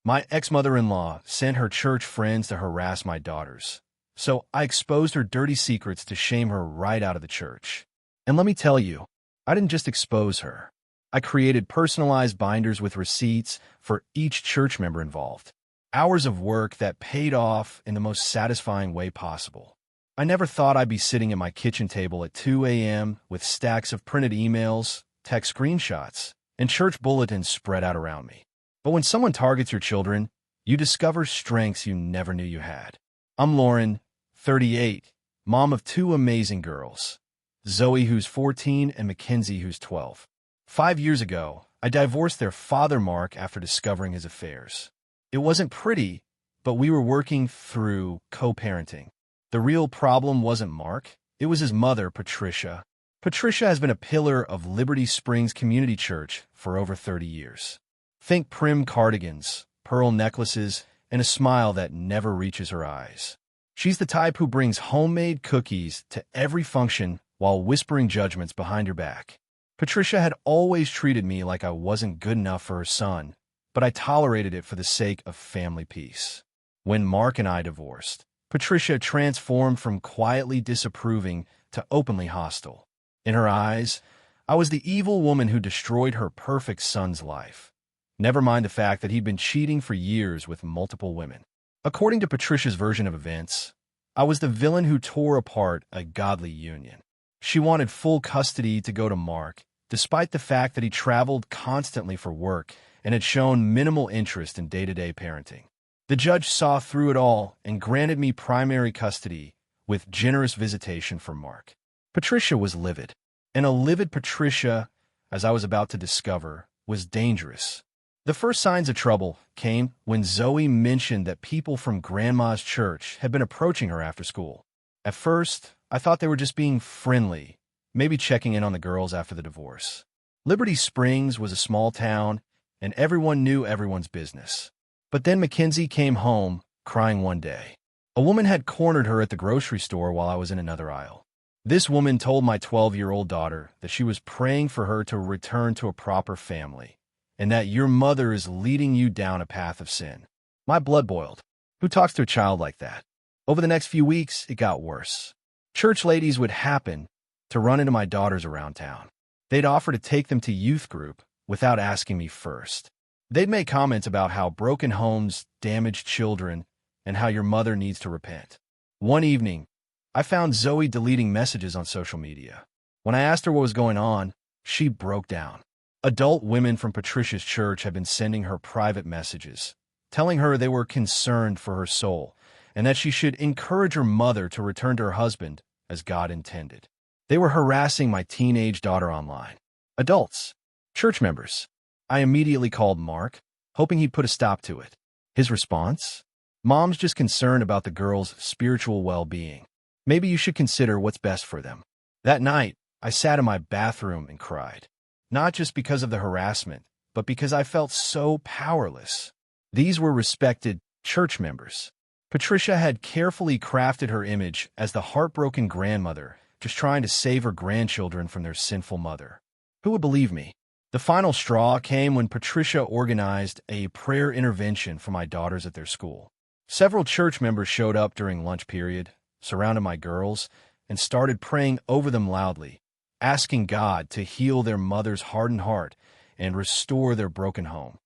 My ex-mother-in-law sent her church friends to harass my daughters, so I exposed her dirty secrets to shame her right out of the church. And let me tell you, I didn't just expose her. I created personalized binders with receipts for each church member involved. Hours of work that paid off in the most satisfying way possible. I never thought I'd be sitting at my kitchen table at 2 a.m. with stacks of printed emails, text screenshots, and church bulletins spread out around me. But when someone targets your children, you discover strengths you never knew you had. I'm Lauren, 38, mom of two amazing girls, Zoe, who's 14, and Mackenzie, who's 12. 5 years ago, I divorced their father, Mark, after discovering his affairs. It wasn't pretty, but we were working through co-parenting. The real problem wasn't Mark, it was his mother, Patricia. Patricia has been a pillar of Liberty Springs Community Church for over 30 years. Think prim cardigans, pearl necklaces, and a smile that never reaches her eyes. She's the type who brings homemade cookies to every function while whispering judgments behind your back. Patricia had always treated me like I wasn't good enough for her son, but I tolerated it for the sake of family peace. When Mark and I divorced, Patricia transformed from quietly disapproving to openly hostile. In her eyes, I was the evil woman who destroyed her perfect son's life. Never mind the fact that he'd been cheating for years with multiple women. According to Patricia's version of events, I was the villain who tore apart a godly union. She wanted full custody to go to Mark, despite the fact that he traveled constantly for work and had shown minimal interest in day-to-day parenting. The judge saw through it all and granted me primary custody with generous visitation for Mark. Patricia was livid, and a livid Patricia, as I was about to discover, was dangerous. The first signs of trouble came when Zoe mentioned that people from Grandma's church had been approaching her after school. At first, I thought they were just being friendly, maybe checking in on the girls after the divorce. Liberty Springs was a small town, and everyone knew everyone's business. But then Mackenzie came home, crying one day. A woman had cornered her at the grocery store while I was in another aisle. This woman told my 12-year-old daughter that she was praying for her to return to a proper family, and that your mother is leading you down a path of sin. My blood boiled. Who talks to a child like that? Over the next few weeks, it got worse. Church ladies would happen to run into my daughters around town. They'd offer to take them to youth group without asking me first. They'd make comments about how broken homes damage children and how your mother needs to repent. One evening, I found Zoe deleting messages on social media. When I asked her what was going on, she broke down. Adult women from Patricia's church had been sending her private messages, telling her they were concerned for her soul and that she should encourage her mother to return to her husband as God intended. They were harassing my teenage daughter online. Adults, church members. I immediately called Mark, hoping he'd put a stop to it. His response? Mom's just concerned about the girls' spiritual well-being. Maybe you should consider what's best for them. That night, I sat in my bathroom and cried. Not just because of the harassment, but because I felt so powerless. These were respected church members. Patricia had carefully crafted her image as the heartbroken grandmother, just trying to save her grandchildren from their sinful mother. Who would believe me? The final straw came when Patricia organized a prayer intervention for my daughters at their school. Several church members showed up during lunch period, surrounded my girls, and started praying over them loudly, asking God to heal their mother's hardened heart and restore their broken home.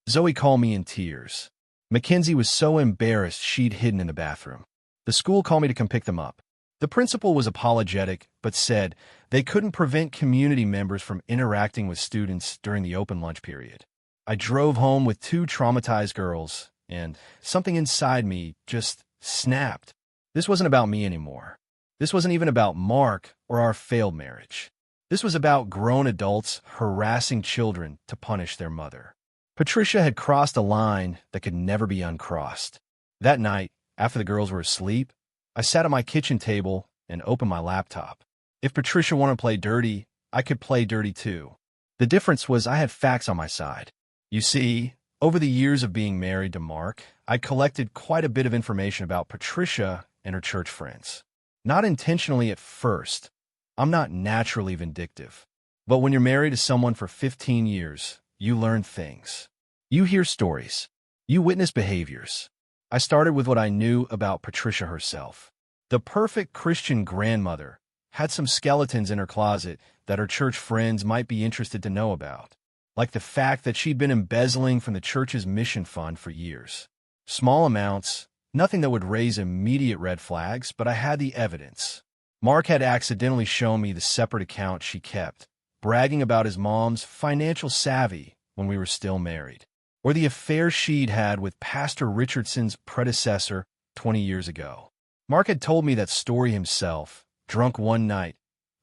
Zoe called me in tears. Mackenzie was so embarrassed she'd hidden in the bathroom. The school called me to come pick them up. The principal was apologetic, but said they couldn't prevent community members from interacting with students during the open lunch period. I drove home with two traumatized girls, and something inside me just snapped. This wasn't about me anymore. This wasn't even about Mark or our failed marriage. This was about grown adults harassing children to punish their mother. Patricia had crossed a line that could never be uncrossed. That night, after the girls were asleep, I sat at my kitchen table and opened my laptop. If Patricia wanted to play dirty, I could play dirty too. The difference was I had facts on my side. You see, over the years of being married to Mark, I collected quite a bit of information about Patricia and her church friends. Not intentionally at first. I'm not naturally vindictive. But when you're married to someone for 15 years, you learn things. You hear stories. You witnessed behaviors. I started with what I knew about Patricia herself. The perfect Christian grandmother had some skeletons in her closet that her church friends might be interested to know about, like the fact that she'd been embezzling from the church's mission fund for years. Small amounts, nothing that would raise immediate red flags, but I had the evidence. Mark had accidentally shown me the separate account she kept, bragging about his mom's financial savvy when we were still married, or the affair she'd had with Pastor Richardson's predecessor 20 years ago. Mark had told me that story himself, drunk one night,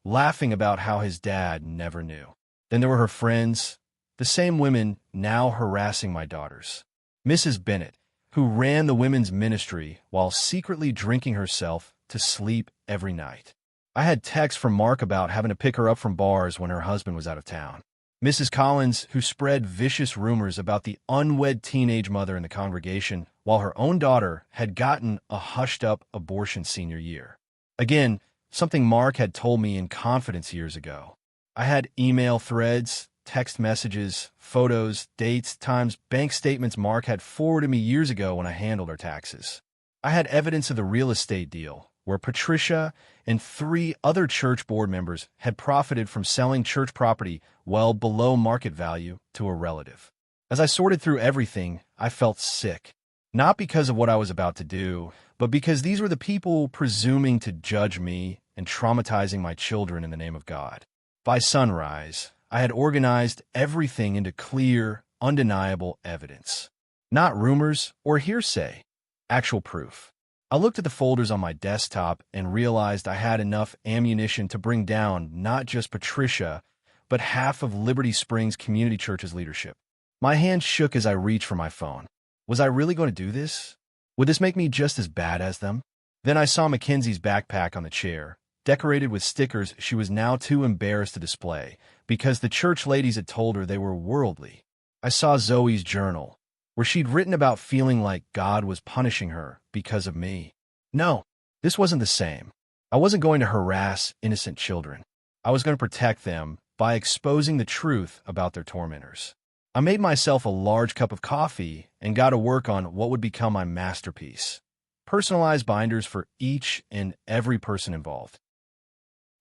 laughing about how his dad never knew. Then there were her friends, the same women now harassing my daughters. Mrs. Bennett, who ran the women's ministry while secretly drinking herself to sleep every night. I had texts from Mark about having to pick her up from bars when her husband was out of town. Mrs. Collins, who spread vicious rumors about the unwed teenage mother in the congregation, while her own daughter had gotten a hushed-up abortion senior year. Again, something Mark had told me in confidence years ago. I had email threads, text messages, photos, dates, times, bank statements Mark had forwarded me years ago when I handled our taxes. I had evidence of the real estate deal, where Patricia and 3 other church board members had profited from selling church property well below market value to a relative. As I sorted through everything, I felt sick. Not because of what I was about to do, but because these were the people presuming to judge me and traumatizing my children in the name of God. By sunrise, I had organized everything into clear, undeniable evidence. Not rumors or hearsay, actual proof. I looked at the folders on my desktop and realized I had enough ammunition to bring down not just Patricia, but half of Liberty Springs Community Church's leadership. My hand shook as I reached for my phone. Was I really going to do this? Would this make me just as bad as them? Then I saw Mackenzie's backpack on the chair, decorated with stickers she was now too embarrassed to display, because the church ladies had told her they were worldly. I saw Zoe's journal, where she'd written about feeling like God was punishing her because of me. No, this wasn't the same. I wasn't going to harass innocent children. I was going to protect them by exposing the truth about their tormentors. I made myself a large cup of coffee and got to work on what would become my masterpiece: personalized binders for each and every person involved.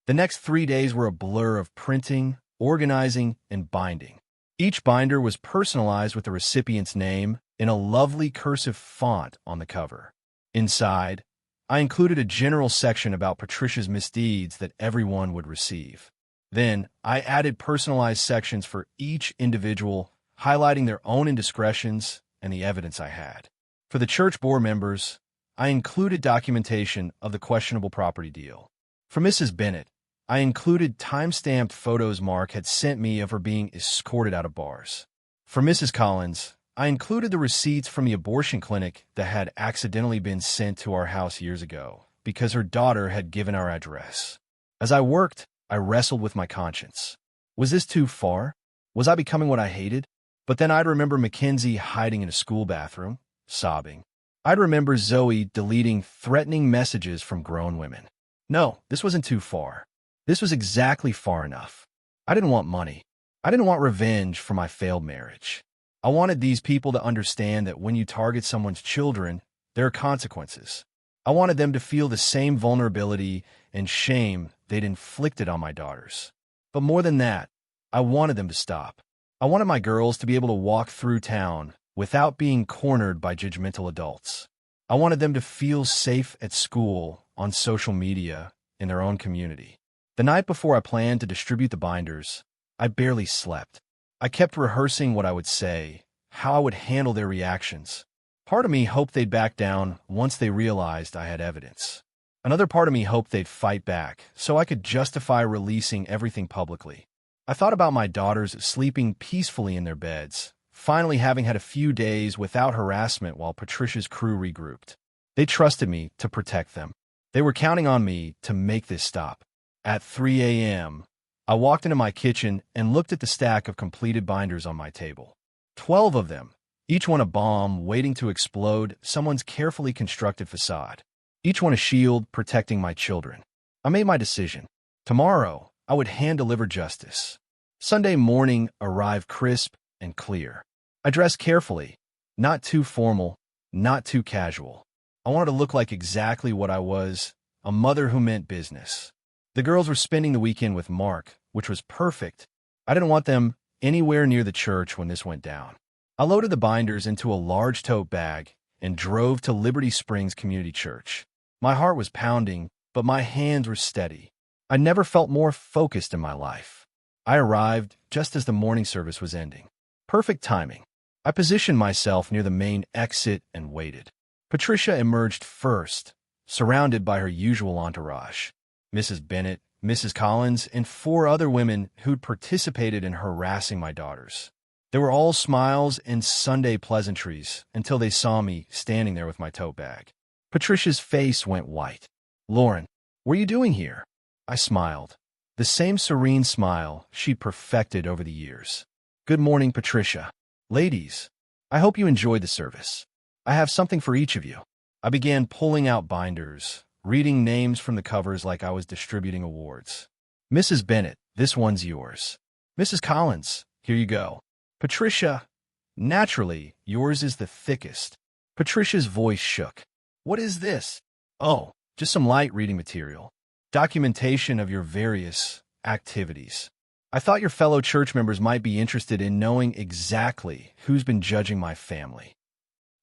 The next 3 days were a blur of printing, organizing, and binding. Each binder was personalized with the recipient's name in a lovely cursive font on the cover. Inside, I included a general section about Patricia's misdeeds that everyone would receive. Then, I added personalized sections for each individual, highlighting their own indiscretions and the evidence I had. For the church board members, I included documentation of the questionable property deal. For Mrs. Bennett, I included time-stamped photos Mark had sent me of her being escorted out of bars. For Mrs. Collins, I included the receipts from the abortion clinic that had accidentally been sent to our house years ago because her daughter had given our address. As I worked, I wrestled with my conscience. Was this too far? Was I becoming what I hated? But then I'd remember Mackenzie hiding in a school bathroom, sobbing. I'd remember Zoe deleting threatening messages from grown women. No, this wasn't too far. This was exactly far enough. I didn't want money. I didn't want revenge for my failed marriage. I wanted these people to understand that when you target someone's children, there are consequences. I wanted them to feel the same vulnerability and shame they'd inflicted on my daughters. But more than that, I wanted them to stop. I wanted my girls to be able to walk through town without being cornered by judgmental adults. I wanted them to feel safe at school, on social media, in their own community. The night before I planned to distribute the binders, I barely slept. I kept rehearsing what I would say, how I would handle their reactions. Part of me hoped they'd back down once they realized I had evidence. Another part of me hoped they'd fight back so I could justify releasing everything publicly. I thought about my daughters sleeping peacefully in their beds, finally having had a few days without harassment while Patricia's crew regrouped. They trusted me to protect them. They were counting on me to make this stop. At 3 a.m., I walked into my kitchen and looked at the stack of completed binders on my table. 12 of them, each one a bomb waiting to explode someone's carefully constructed facade. Each one a shield protecting my children. I made my decision. Tomorrow, I would hand-deliver justice. Sunday morning arrived crisp and clear. I dressed carefully, Not too formal, not too casual. I wanted to look like exactly what I was, a mother who meant business. The girls were spending the weekend with Mark, which was perfect. I didn't want them anywhere near the church when this went down. I loaded the binders into a large tote bag and drove to Liberty Springs Community Church. My heart was pounding, but my hands were steady. I never felt more focused in my life. I arrived just as the morning service was ending. Perfect timing. I positioned myself near the main exit and waited. Patricia emerged first, surrounded by her usual entourage. Mrs. Bennett, Mrs. Collins, and 4 other women who'd participated in harassing my daughters. They were all smiles and Sunday pleasantries until they saw me standing there with my tote bag. Patricia's face went white. "Lauren, what are you doing here?" I smiled. The same serene smile she'd perfected over the years. "Good morning, Patricia. Ladies, I hope you enjoyed the service. I have something for each of you." I began pulling out binders, reading names from the covers like I was distributing awards. "Mrs. Bennett, this one's yours. Mrs. Collins, here you go. Patricia, naturally, yours is the thickest." Patricia's voice shook. "What is this?" "Oh, just some light reading material. Documentation of your various activities. I thought your fellow church members might be interested in knowing exactly who's been judging my family."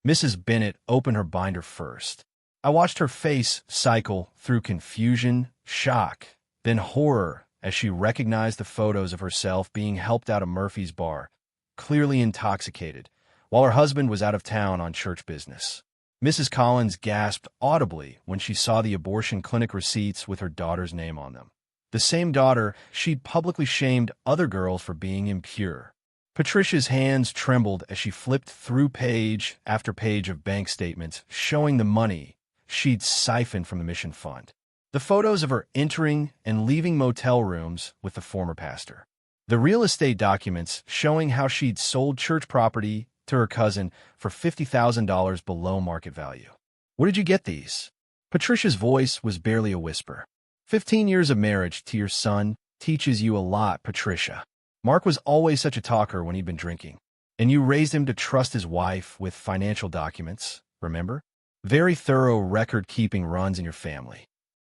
Mrs. Bennett opened her binder first. I watched her face cycle through confusion, shock, then horror as she recognized the photos of herself being helped out of Murphy's bar, clearly intoxicated, while her husband was out of town on church business. Mrs. Collins gasped audibly when she saw the abortion clinic receipts with her daughter's name on them. The same daughter she'd publicly shamed other girls for being impure. Patricia's hands trembled as she flipped through page after page of bank statements showing the money she'd siphoned from the mission fund. The photos of her entering and leaving motel rooms with the former pastor. The real estate documents showing how she'd sold church property to her cousin for $50,000 below market value. "Where did you get these?" Patricia's voice was barely a whisper. 15 years of marriage to your son teaches you a lot, Patricia. Mark was always such a talker when he'd been drinking, and you raised him to trust his wife with financial documents, remember? Very thorough record-keeping runs in your family.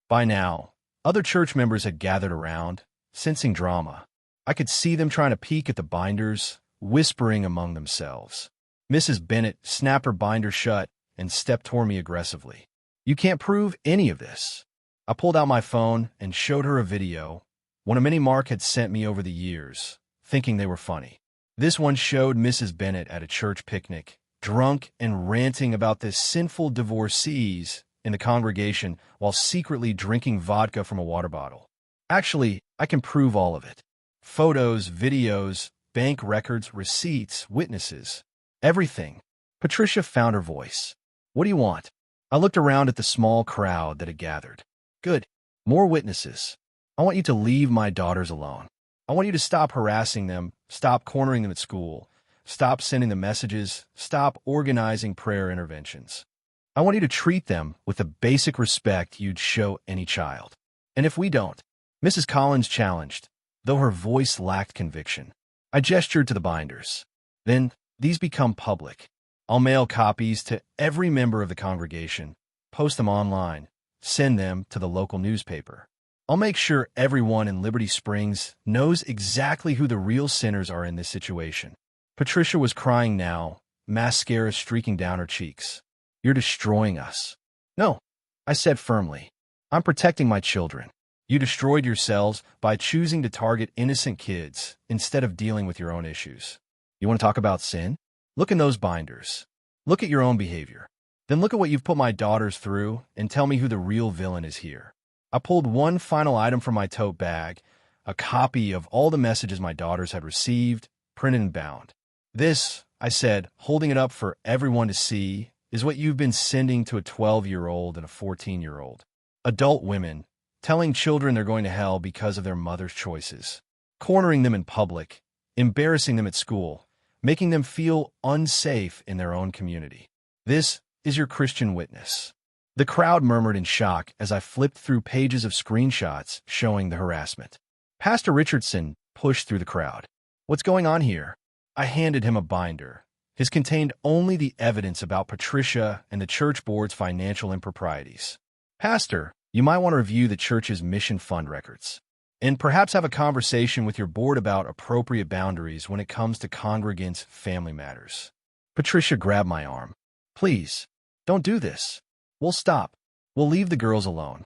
By now, other church members had gathered around, sensing drama. I could see them trying to peek at the binders, whispering among themselves. Mrs. Bennett snapped her binder shut and stepped toward me aggressively. "You can't prove any of this." I pulled out my phone and showed her a video, one of many Mark had sent me over the years, thinking they were funny. This one showed Mrs. Bennett at a church picnic, drunk and ranting about the sinful divorcees in the congregation while secretly drinking vodka from a water bottle. Actually, I can prove all of it. Photos, videos, bank records, receipts, witnesses. Everything. Patricia found her voice. "What do you want?" I looked around at the small crowd that had gathered. "Good. More witnesses. I want you to leave my daughters alone. I want you to stop harassing them, stop cornering them at school, stop sending them messages, stop organizing prayer interventions. I want you to treat them with the basic respect you'd show any child. And if we don't," Mrs. Collins challenged, though her voice lacked conviction. I gestured to the binders. "Then these become public. I'll mail copies to every member of the congregation, post them online, send them to the local newspaper. I'll make sure everyone in Liberty Springs knows exactly who the real sinners are in this situation." Patricia was crying now, mascara streaking down her cheeks. "You're destroying us." "No," I said firmly. "I'm protecting my children. You destroyed yourselves by choosing to target innocent kids instead of dealing with your own issues. You want to talk about sin? Look in those binders. Look at your own behavior. Then look at what you've put my daughters through and tell me who the real villain is here." I pulled one final item from my tote bag, a copy of all the messages my daughters had received, printed and bound. "This," I said, holding it up for everyone to see, "is what you've been sending to a 12-year-old and a 14-year-old. Adult women, telling children they're going to hell because of their mother's choices, cornering them in public, embarrassing them at school, making them feel unsafe in their own community. This is your Christian witness." The crowd murmured in shock as I flipped through pages of screenshots showing the harassment. Pastor Richardson pushed through the crowd. "What's going on here?" I handed him a binder. His contained only the evidence about Patricia and the church board's financial improprieties. Pastor, you might want to review the church's mission fund records, and perhaps have a conversation with your board about appropriate boundaries when it comes to congregants' family matters. Patricia grabbed my arm. Please, don't do this. We'll stop. We'll leave the girls alone.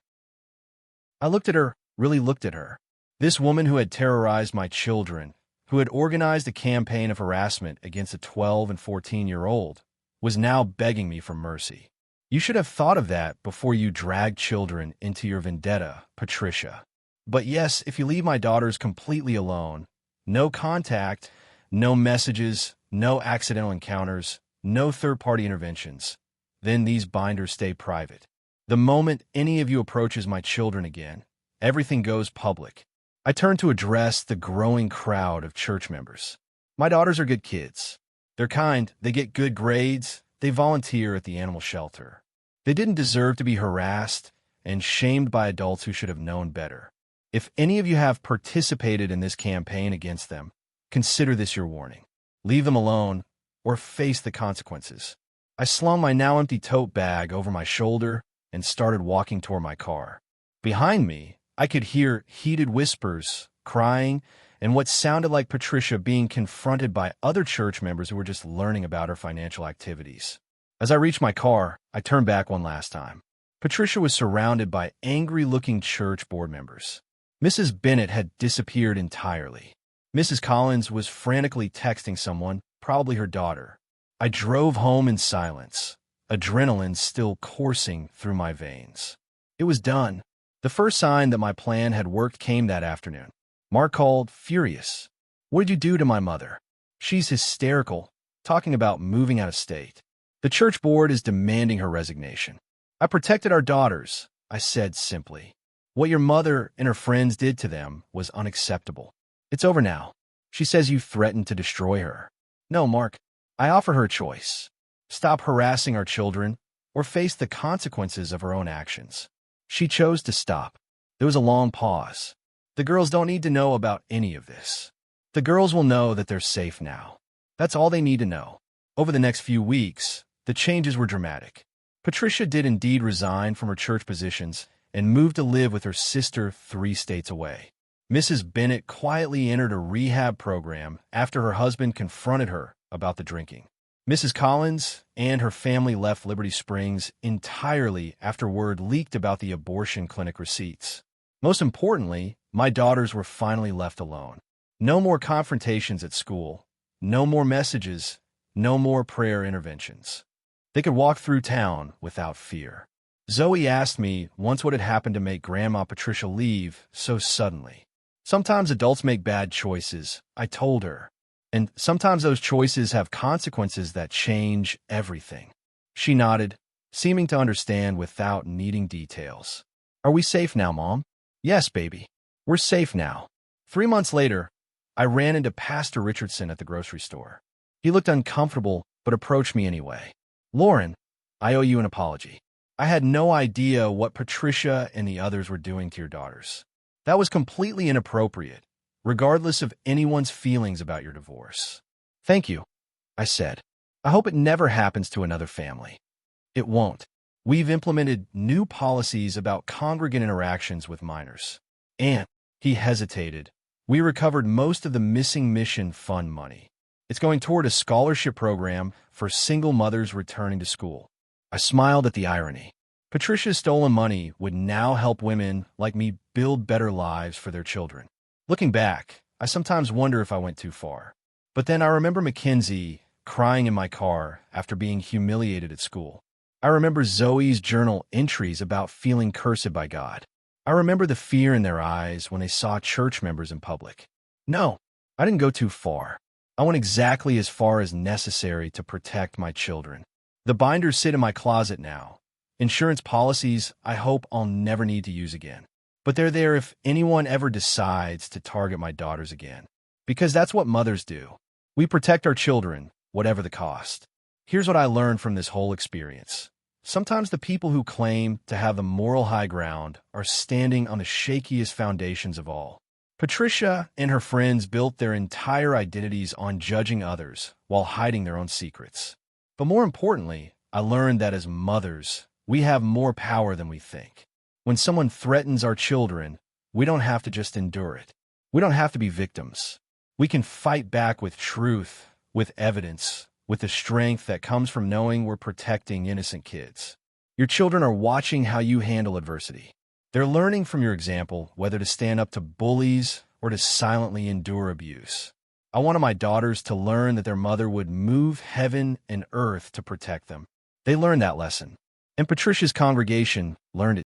I looked at her, really looked at her. This woman who had terrorized my children, who had organized a campaign of harassment against a 12 and 14-year-old, was now begging me for mercy. You should have thought of that before you dragged children into your vendetta, Patricia. But yes, if you leave my daughters completely alone, no contact, no messages, no accidental encounters, no third-party interventions, then these binders stay private. The moment any of you approaches my children again, everything goes public. I turned to address the growing crowd of church members. My daughters are good kids. They're kind, they get good grades, they volunteer at the animal shelter. They didn't deserve to be harassed and shamed by adults who should have known better. If any of you have participated in this campaign against them, consider this your warning. Leave them alone or face the consequences. I slung my now empty tote bag over my shoulder and started walking toward my car. Behind me, I could hear heated whispers, crying, and what sounded like Patricia being confronted by other church members who were just learning about her financial activities. As I reached my car, I turned back one last time. Patricia was surrounded by angry-looking church board members. Mrs. Bennett had disappeared entirely. Mrs. Collins was frantically texting someone, probably her daughter. I drove home in silence, adrenaline still coursing through my veins. It was done. The first sign that my plan had worked came that afternoon. Mark called, furious. What did you do to my mother? She's hysterical, talking about moving out of state. The church board is demanding her resignation. I protected our daughters, I said simply. What your mother and her friends did to them was unacceptable. It's over now. She says you threatened to destroy her. No, Mark, I offer her a choice. Stop harassing our children or face the consequences of her own actions. She chose to stop. There was a long pause. The girls don't need to know about any of this. The girls will know that they're safe now. That's all they need to know. Over the next few weeks, the changes were dramatic. Patricia did indeed resign from her church positions and moved to live with her sister 3 states away. Mrs. Bennett quietly entered a rehab program after her husband confronted her about the drinking. Mrs. Collins and her family left Liberty Springs entirely after word leaked about the abortion clinic receipts. Most importantly, my daughters were finally left alone. No more confrontations at school, no more messages, no more prayer interventions. They could walk through town without fear. Zoe asked me once what had happened to make Grandma Patricia leave so suddenly. Sometimes adults make bad choices, I told her. And sometimes those choices have consequences that change everything. She nodded, seeming to understand without needing details. Are we safe now, Mom? Yes, baby. We're safe now. 3 months later, I ran into Pastor Richardson at the grocery store. He looked uncomfortable, but approached me anyway. Lauren, I owe you an apology. I had no idea what Patricia and the others were doing to your daughters. That was completely inappropriate, regardless of anyone's feelings about your divorce. Thank you, I said. I hope it never happens to another family. It won't. We've implemented new policies about congregant interactions with minors. And, he hesitated, we recovered most of the missing mission fund money. It's going toward a scholarship program for single mothers returning to school. I smiled at the irony. Patricia's stolen money would now help women like me build better lives for their children. Looking back, I sometimes wonder if I went too far. But then I remember Mackenzie crying in my car after being humiliated at school. I remember Zoe's journal entries about feeling cursed by God. I remember the fear in their eyes when they saw church members in public. No, I didn't go too far. I went exactly as far as necessary to protect my children. The binders sit in my closet now. Insurance policies I hope I'll never need to use again. But they're there if anyone ever decides to target my daughters again. Because that's what mothers do. We protect our children, whatever the cost. Here's what I learned from this whole experience. Sometimes the people who claim to have the moral high ground are standing on the shakiest foundations of all. Patricia and her friends built their entire identities on judging others while hiding their own secrets. But more importantly, I learned that as mothers, we have more power than we think. When someone threatens our children, we don't have to just endure it. We don't have to be victims. We can fight back with truth, with evidence, with the strength that comes from knowing we're protecting innocent kids. Your children are watching how you handle adversity. They're learning from your example whether to stand up to bullies or to silently endure abuse. I wanted my daughters to learn that their mother would move heaven and earth to protect them. They learned that lesson. And Patricia's congregation learned it